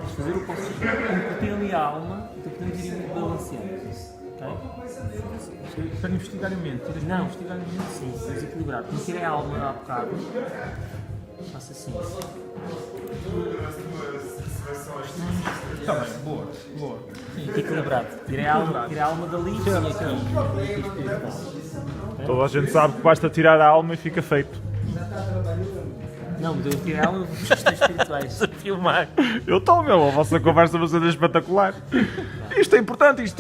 Mas fazer o posso como tem ali a alma, tu podemos ir muito balanceado. Okay? Para investigar a mente. Não, investigar a mente sim, desequilibrado. Como tirei a alma há bocado, faço assim. Está bem, boa. Equilibrado. Tirei a alma dali e aqui espiritual. Toda a gente sabe que basta tirar a alma e fica feito. Não, mas eu tirei a alma dos questões espirituais. A filmar. Eu estou, meu, a vossa conversa vai ser espetacular. Isto é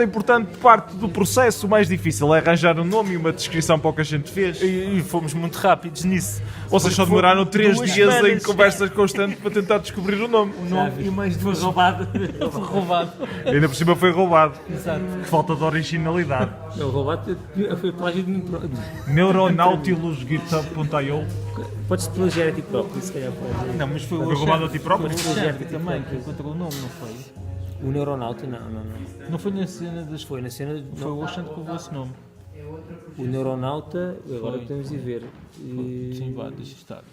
importante, parte do processo. O mais difícil é arranjar um nome e uma descrição para o que a gente fez. E fomos muito rápidos nisso. Vocês só demoraram 3 2 dias em semanas. conversas constantes para tentar descobrir o nome. O nome e mais Foi duas. roubado. Foi roubado. Ainda por cima foi roubado. Exato. Que falta de originalidade. Não, roubado foi plágio de mim próprio. Neuronautilus.github.io. Podes plagiar a ti próprio, se calhar pode. Não, mas foi Foi roubado a ti próprio? Foi o chefe também que encontrou o nome, não foi? O Neuronauta, não. Não foi na cena das. Foi na cena. Foi o Oxante que levou esse nome. O Neuronauta, agora Foi. podemos ir ver. Sim, vá, deixa estar.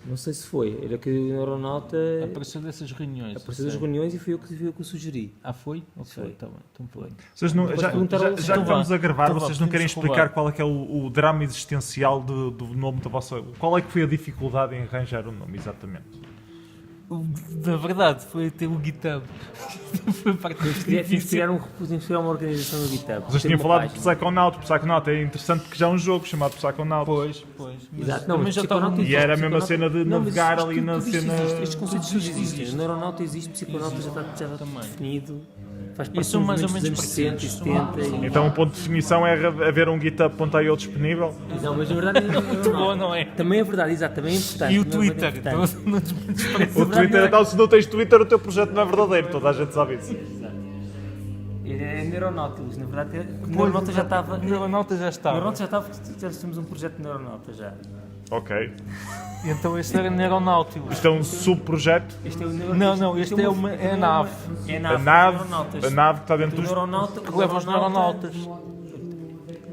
Não sei se foi. Era que o Neuronauta Apareceu dessas reuniões. apareceu das reuniões e foi eu que o sugeri. Ah, foi? Ok, Foi. está bem. Então foi. Vocês não, Depois já perguntaram- que Então estamos vá. a gravar, Então vá, vocês não querem podemos explicar roubar. qual é que é o drama existencial do nome da vossa... Qual é que foi a dificuldade em arranjar o nome, exatamente? Na verdade, foi ter o GitHub. Foi a parte mais Podemos difícil. criar uma organização no GitHub. Vocês Ter tinham uma falado de página. Psychonaut é interessante porque já é um jogo chamado Psychonaut. Pois. Exato, não, Também mas já estava psiconauta E era a mesma existe, cena de não, mas navegar isto ali na tudo isto cena... existe, estes conceitos Tudo todos isto existem. existe. O neuronauta existe, psiconauta já está Também. definido. Faz parte E são dos mais ou movimentos dos menos anos 60 e parecidos. 70. Então o ponto de definição é haver um github.io disponível. Não, mas na verdade Muito bom, não é? também é verdade, exato, também é importante. E o também é Twitter. importante. Então, não desprezo. O Twitter, então se não tens Twitter, o teu projeto não é verdadeiro, toda a gente sabe isso. É Neuronautilus, na verdade, o Neuronauta já estava. O Neuronauta já estava. Neuronauta já estava, porque já temos um projeto de Neuronauta já. Ok. E então este era Neuronautilus. Isto é um subprojeto. Este é o Não, este é uma- é a nave. É A dos nave neuronautas. que está dentro O dos... neuronauta Que leva os neuronautas.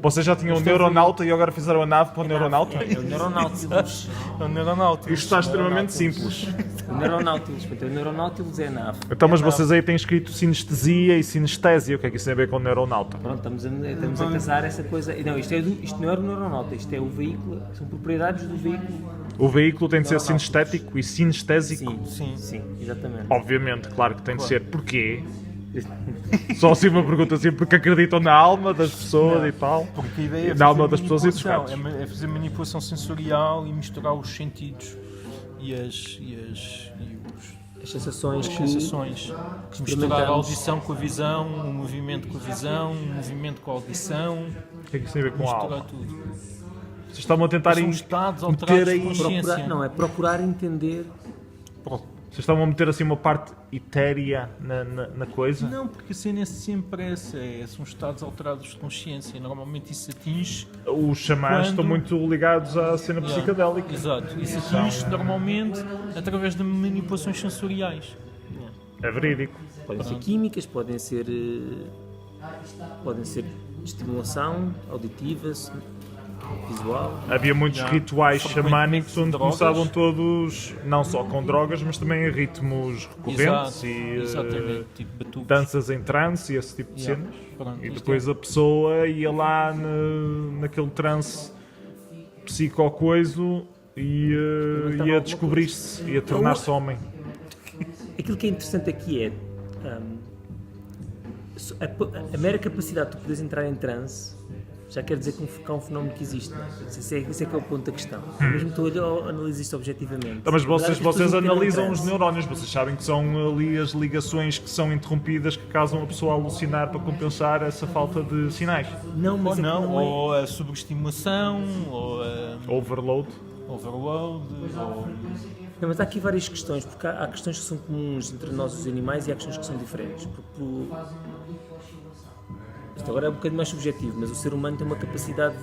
Vocês já tinham o neuronauta e agora fizeram a nave para o neuronauta? É o Neuronautilus. É o Neuronautilus. Isto está extremamente simples. O Neuronautilus. Portanto, o Neuronautilus é a nave. Então, mas vocês aí têm escrito sinestesia e sinestésia. O que é que isso tem a ver com o neuronauta? Pronto, estamos a casar essa coisa. Não, isto não era o Neuronauta, isto é o veículo, são propriedades do veículo. O veículo tem de ser sinestético e sinestésico? Sim, exatamente. Obviamente, claro que tem de ser. Porquê? Só assim uma pergunta assim, porque acreditam na alma das pessoas e tal. Porque a ideia é Na alma fazer das pessoas e dos manipulação, gatos. é fazer manipulação sensorial e misturar os sentidos e as As sensações, sensações. Misturar a audição com a visão, o movimento com a visão, o movimento com a audição, O que é que isso tem a ver com a misturar alma? tudo. Vocês estavam a tentar São estados meter alterados aí... de consciência. é procurar entender. Vocês estavam a meter assim uma parte etérea na coisa? Não, porque a cena é sempre essa, são estados alterados de consciência. Normalmente isso atinge. Os xamãs estão muito ligados à cena psicadélica. Exato. Isso atinge normalmente através de manipulações sensoriais. É verídico. Podem ser químicas, podem ser estimulação auditiva, visual. Havia muitos rituais Frequentemente xamânicos onde drogas. começavam todos, não só com drogas, mas também em ritmos recorrentes Exato, e exatamente. Tipo batuques. danças em transe e esse tipo de Yeah. cenas. Pronto, E isto depois a pessoa ia lá naquele transe psicocoiso e ia descobrir-se, ia tornar-se homem. Aquilo que é interessante aqui é a mera capacidade de tu poderes entrar em transe já quer dizer que há um fenómeno que existe. Esse é que é o ponto da questão. Mesmo tu analisas isto objetivamente. Mas vocês As pessoas entram em analisam os transe. neurónios, vocês sabem que são ali as ligações que são interrompidas que causam a pessoa a alucinar para compensar essa falta de sinais. Não, Ou mas não, não é. ou a sobreestimulação, ou a Overload. overload, ou... Não, mas há aqui várias questões, porque há questões que são comuns entre nós e os animais e há questões que são diferentes. Porque isto agora é um bocadinho mais subjetivo, mas o ser humano tem uma capacidade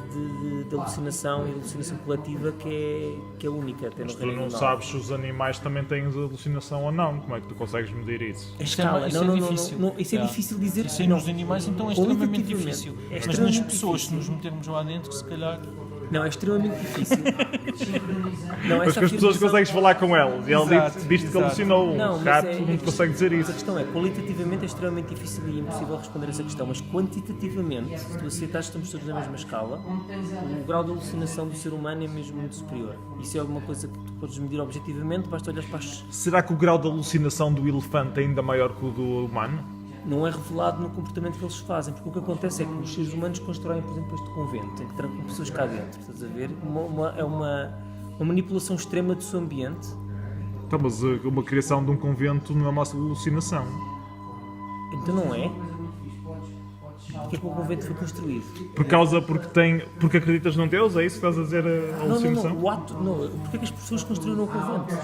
de alucinação e alucinação coletiva que é única até no Mas tu reino não animal. sabes se os animais também têm alucinação ou não. Como é que tu consegues medir isso? A escala, Isso é não, difícil. não, isso é difícil dizer. Isso aí nos animais então é extremamente Qualitativamente, difícil. é Mas nas extremamente pessoas, se difícil. nos metermos lá dentro, se calhar Não, é extremamente difícil. Não, Mas essa que as pessoas afirmação- consegues falar com ele. E ele Exato, diz-te que exato. alucinou. Não, Um mas rato é- não te consegue dizer Mas a isso. questão é, qualitativamente é extremamente difícil e impossível responder essa questão, mas quantitativamente, se tu aceitas que estamos todos na mesma escala, o grau de alucinação do ser humano é mesmo muito superior. Isso é alguma coisa que tu podes medir objetivamente, basta olhar para as... Será que o grau de alucinação do elefante é ainda maior que o do humano? Não é revelado no comportamento que eles fazem, porque o que acontece é que os seres humanos constroem, por exemplo, este convento, em que trancam pessoas cá dentro, estás a ver? É uma manipulação extrema do seu ambiente. Então, mas uma criação de um convento não é uma alucinação. Então não é? Porque é que o convento foi construído? Porque acreditas num Deus? É isso que estás a dizer, a alucinação? O ato, não. Porque é que as pessoas construíram o convento?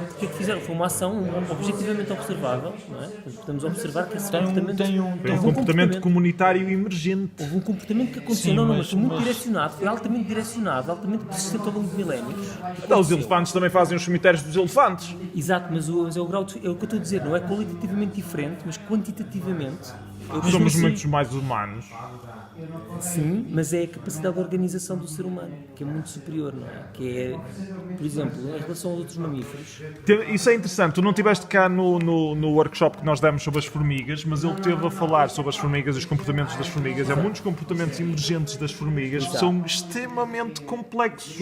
Porque é que fizeram? Foi uma ação objetivamente observável, não é? Portanto, podemos observar que esse comportamento... É um houve comportamento comunitário emergente. Houve um comportamento que aconteceu, Sim, mas foi muito mas- direcionado, foi altamente direcionado, altamente persistente ao longo de milénios. Então, os elefantes também fazem os cemitérios dos elefantes. Exato, mas é o grau de, é o que eu estou a dizer, não é qualitativamente diferente, mas quantitativamente. Somos muitos mais humanos. Sim, mas é a capacidade de organização do ser humano, que é muito superior, não é? Que é, por exemplo, em relação aos outros mamíferos. Isso é interessante. Tu não estiveste cá no workshop que nós demos sobre as formigas, mas ele esteve a falar sobre as formigas e os comportamentos das formigas. Há muitos comportamentos emergentes das formigas que Exato. são extremamente complexos.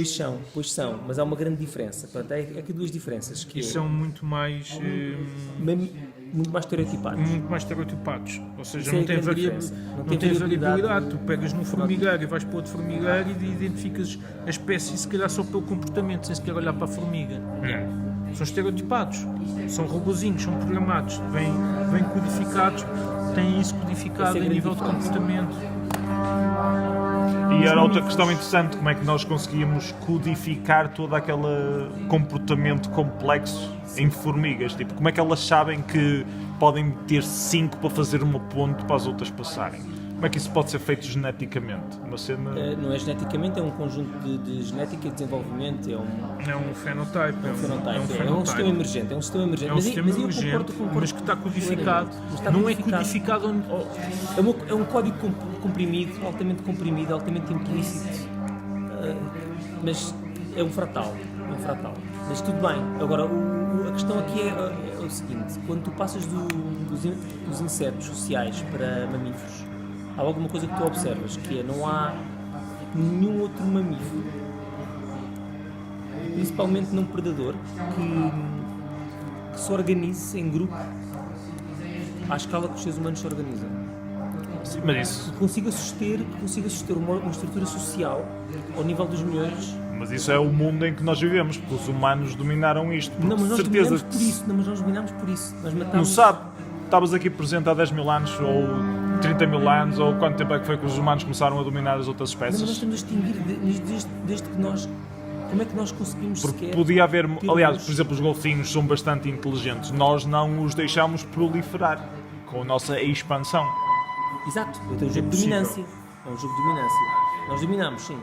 Pois são, mas há uma grande diferença. Portanto, há aqui duas diferenças, que E são muito mais muito mais estereotipados. estereotipados. Ou seja, Isso é não a tem, grande variabilidade, diferença. não tem variabilidade. Tu pegas num formigueiro e vais para outro formigueiro e identificas a espécie se calhar só pelo comportamento, sem sequer olhar para a formiga. São estereotipados, são robozinhos, são programados, vêm codificados, têm isso codificado Essa é a a nível de grande diferença. comportamento. E era outra questão interessante, como é que nós conseguíamos codificar todo aquele comportamento complexo em formigas. Tipo, como é que elas sabem que podem ter 5 para fazer uma ponte para as outras passarem? Como é que isso pode ser feito geneticamente? Uma cena... Não é geneticamente, é um conjunto de genética e desenvolvimento, é um É um fenotype, fenotype, é um sistema emergente. É um sistema emergente, É um sistema mas eu emergente, concordo mas que está codificado. Mas está Não é codificado. codificado onde... É um código comprimido, altamente implícito, mas é um fratal. Mas tudo bem. Agora, a questão aqui é o seguinte: quando tu passas dos insetos sociais para mamíferos, há alguma coisa que tu observas, que é não há nenhum outro mamífero, principalmente não predador, que se organize em grupo à escala que os seres humanos se organizam. Sim, mas isso... Que consiga suster uma estrutura social ao nível dos milhões. Mas isso é o mundo em que nós vivemos, porque os humanos dominaram isto. Porque Não, mas de nós certeza dominamos por isso. Não, mas nós dominamos por isso. Nós não matamos. sabe. Estavas aqui presente há 10 mil anos, ou 30 mil anos, ou quanto tempo é que foi que os humanos começaram a dominar as outras Não, mas nós espécies? estamos a extinguir desde que nós. Como é que nós conseguimos Porque sequer. podia haver... ter Aliás, luz? por exemplo, os golfinhos são bastante inteligentes. Nós não os deixamos proliferar com a nossa expansão. Exato. Então é um jogo de dominância. É um jogo de dominância. Nós dominamos, sim.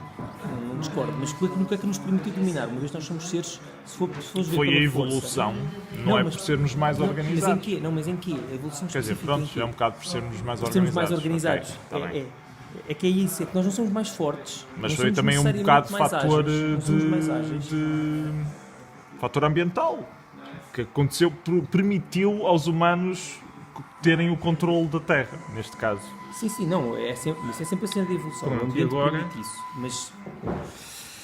Não discordo. Mas o que é que nos permitiu dominar? Uma vez nós somos seres. Se fores ver Foi a pela evolução, força- não é mas- por sermos mais não, Mas em organizados. quê? Não, mas em quê? A evolução Quer dizer, específica pronto, em quê? é um bocado por sermos mais Sermos organizados. mais organizados. Ok, tá bem. É que é isso, é que nós não somos mais fortes. Mas não foi somos também um necessariamente bocado mais fator ágeis, não somos mais ágeis. de fator ambiental que aconteceu, permitiu aos humanos terem o controle da Terra, neste caso. Sim, não, isso é sempre a cena da evolução. Pronto, o ambiente e agora? permite isso. Mas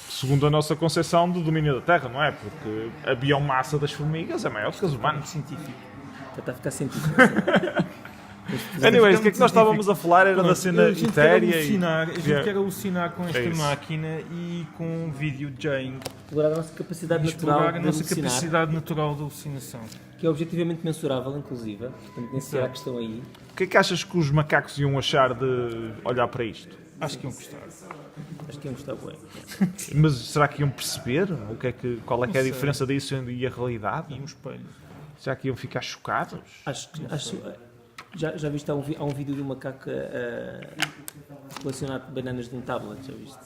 Segundo a nossa concepção do domínio da Terra, não é? Porque a biomassa das formigas é maior que os humanos. científico. Já está a ficar científico. Anyways, o que é que nós estávamos a falar era da cena a gente quer etérea alucinar com esta É isso. máquina e com o vídeo Jane. Explorar a nossa capacidade natural Explorar de a nossa alucinar, capacidade natural de alucinação. que é objetivamente mensurável, inclusive. Portanto, nem sequer há questão aí. O que é que achas que os macacos iam achar de olhar para isto? Acho que iam gostar. Acho que é um está bem. Mas será que iam perceber qual é que é a sei. diferença disso e a realidade? E um espelho. Será que iam ficar chocados? Já viste, há um vídeo de um macaco a colecionar bananas de um tablet, já viste?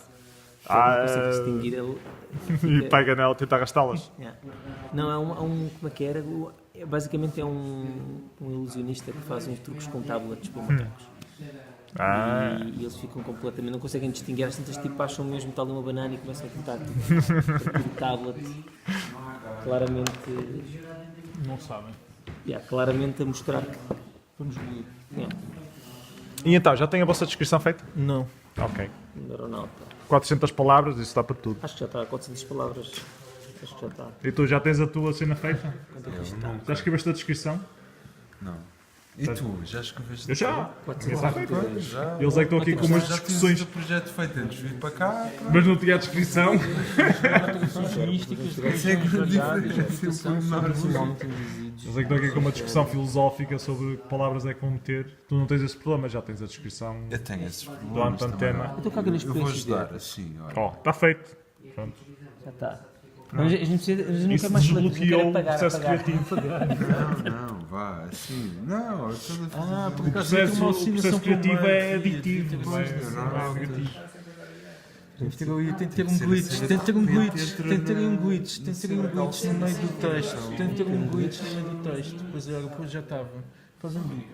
Ah, Não consegue distinguir ele. E pega nela, tenta arrastá-las. Yeah. Não, há um como é que era? basicamente é um ilusionista que faz uns truques com tablets para macacos. E eles ficam completamente, não conseguem distinguir, às tantas tipo acham mesmo tal uma banana e começam a tentar tipo, o tablet. Claramente, Não sabem. claramente a mostrar que. Vamos ler. Yeah, E então, já tem a vossa descrição feita? Não. Ok. aeronauta. 400 palavras, isso dá para tudo. Acho que já está a 400 palavras. Acho que já está. E tu já tens a tua cena feita? Não, Já escreveste a descrição? não. E tu, já escreveste? Eu já. Já feito. Pois, já. Eles é que estão aqui com umas Já tinhas discussões, o projeto feito antes de vir para cá. mas não tinha a descrição. Místicas, Isso é grande diferença. Normalmente indivíduos. Eles é que estão aqui com uma discussão filosófica sobre que palavras é que vão meter. Tu não tens esse problema, já tens a descrição Eu tenho esses do problemas também. antema. Então caga nas Eu vou experiências ajudar dele. assim, olha. Ó, está feito. Pronto. Já está. Mas a gente não Isso quer mais desbloqueou o processo criativo. Não, vá, assim. Não, eu estou por O acaso tem uma processo alucinação criativo com é uma- aditivo. não é? Não, Não é negativo. Tem que ter um glitch, tem que ter um glitch, tem que ter um glitch, tem que ter um glitch no meio do texto, tem que ter um glitch no meio do texto. Pois era, depois já estava. Faz um bico.